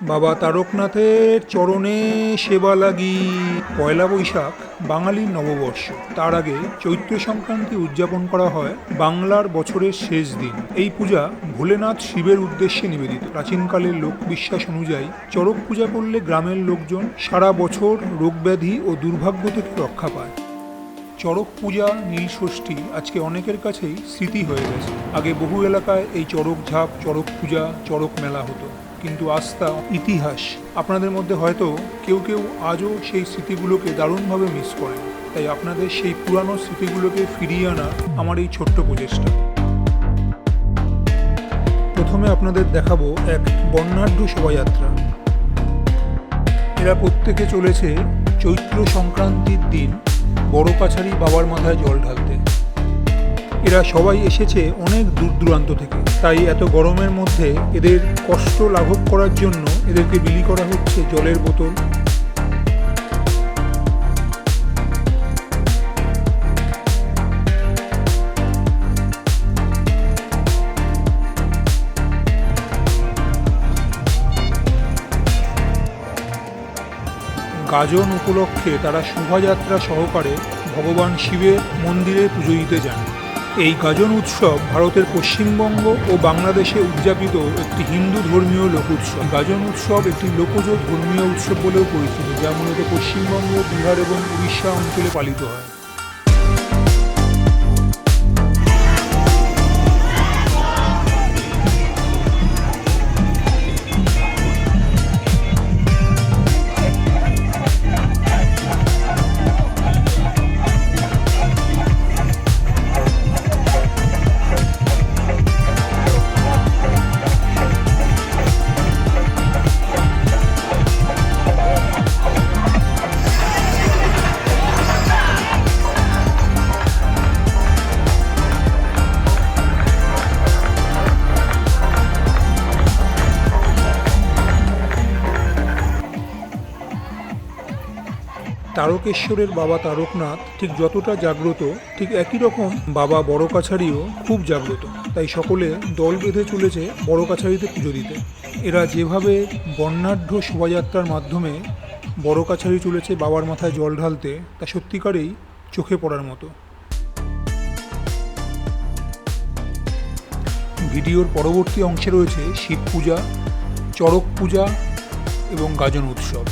বাবা তারকনাথের চরণে সেবা লাগি। পয়লা বৈশাখ বাঙালির নববর্ষ। তার আগে চৈত্র সংক্রান্তি উদযাপন করা হয় বাংলার বছরের শেষ দিন। এই পূজা ভোলেনাথ শিবের উদ্দেশ্যে নিবেদিত। প্রাচীনকালের লোকবিশ্বাস অনুযায়ী চড়ক পূজা করলে গ্রামের লোকজন সারা বছর রোগব্যাধি ও দুর্ভাগ্য থেকে রক্ষা পায়। চড়ক পূজা, নীলষষ্ঠী আজকে অনেকের কাছেই স্মৃতি হয়ে গেছে। আগে বহু এলাকায় এই চড়ক ঝাপ, চড়ক পূজা, চড়ক মেলা হতো, কিন্তু আস্থা ইতিহাস। আপনাদের মধ্যে হয়তো কেউ কেউ আজও সেই স্মৃতিগুলোকে দারুণভাবে মিস করে। তাই আপনাদের সেই পুরানো স্মৃতিগুলোকে ফিরিয়ে আনা আমার এই ছোট্ট প্রচেষ্টা। প্রথমে আপনাদের দেখাবো এক বর্ণাঢ্য শোভাযাত্রা। এরা প্রত্যেকে চলেছে চৈত্র সংক্রান্তির দিন বড় কাছারি বাবার মাথায় জল ঢালতে। এরা সবাই এসেছে অনেক দূর দূরান্ত থেকে, তাই এত গরমের মধ্যে এদের কষ্ট লাঘব করার জন্য এদেরকে বিলি করা হচ্ছে জলের বোতল। গাজন উপলক্ষে তারা শোভাযাত্রা সহকারে ভগবান শিবের মন্দিরে পুজো দিতে যান। এই গাজন উৎসব ভারতের পশ্চিমবঙ্গ ও বাংলাদেশে উদযাপিত একটি হিন্দু ধর্মীয় লোক উৎসব। গাজন উৎসব একটি লোকজ ধর্মীয় উৎসব বলেও পরিচিত, যা মূলত পশ্চিমবঙ্গ, বিহার এবং উড়িষ্যা অঞ্চলে পালিত হয়। তারকেশ্বরের বাবা তারকনাথ ঠিক যতটা জাগ্রত, ঠিক একই রকম বাবা বড় কাছারিও খুব জাগ্রত। তাই সকলে দল বেঁধে চলেছে বড় কাছারিতে পুজো দিতে। এরা যেভাবে বর্ণাঢ্য শোভাযাত্রার মাধ্যমে বড় কাছারি চলেছে বাবার মাথায় জল ঢালতে, তা সত্যিকারেই চোখে পড়ার মতো। ভিডিওর পরবর্তী অংশে রয়েছে শিব পূজা, চড়ক পূজা এবং গাজন উৎসব।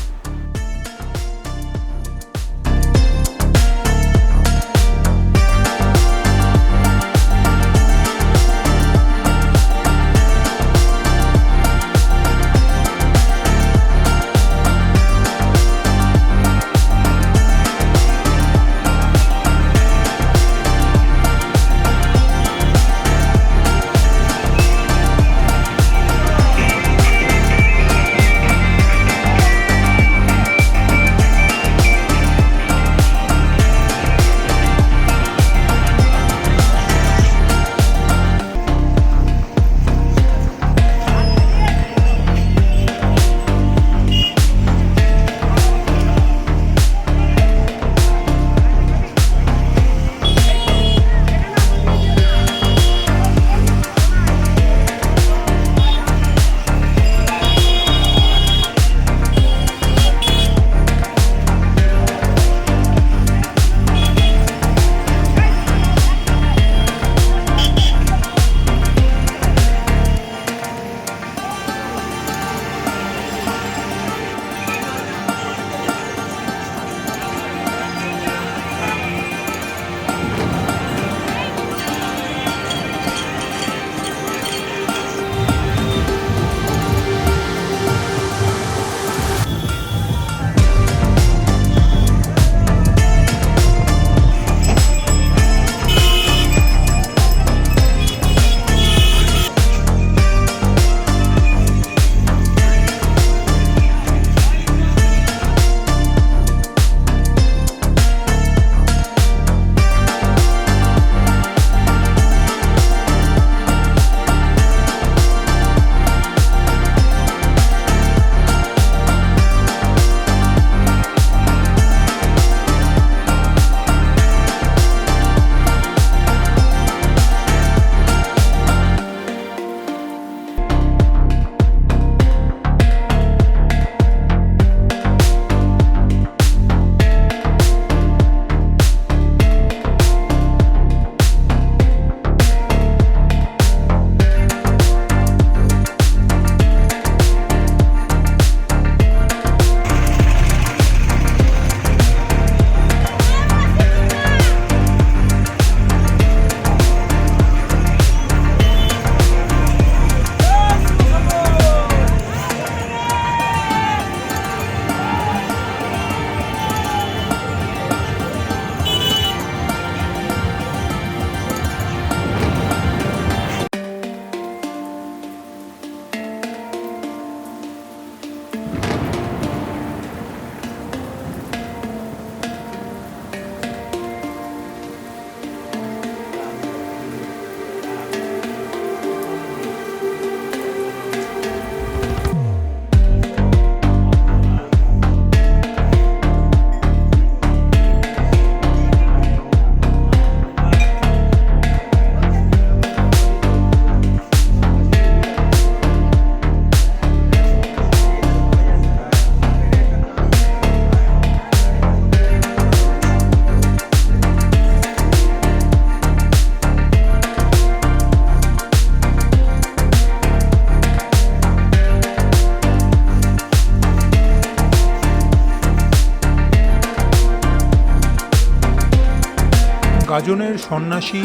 গাজনের সন্ন্যাসী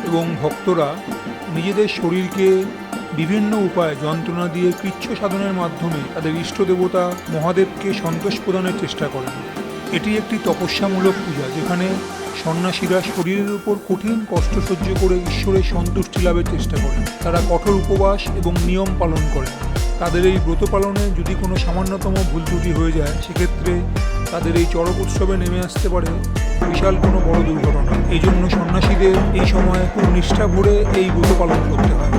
এবং ভক্তরা নিজেদের শরীরকে বিভিন্ন উপায়ে যন্ত্রণা দিয়ে কৃচ্ছ সাধনের মাধ্যমে তাদের ইষ্ট দেবতা মহাদেবকে সন্তোষ প্রদানের চেষ্টা করেন। এটি একটি তপস্যামূলক পূজা, যেখানে সন্ন্যাসীরা শরীরের উপর কঠিন কষ্ট সহ্য করে ঈশ্বরের সন্তুষ্টি লাভের চেষ্টা করেন। তারা কঠোর উপবাস এবং নিয়ম পালন করেন। তাদের এই ব্রত পালনে যদি কোনো সামান্যতম ভুল ত্রুটি হয়ে যায়, সেক্ষেত্রে তাদের এই চড়ক উৎসবে নেমে আসতে পারে বিশাল কোনো বড় দুর্ঘটনা। এই জন্য সন্ন্যাসীদের এই সময় খুব নিষ্ঠা ভরে এই ব্রত পালন করতে হয়।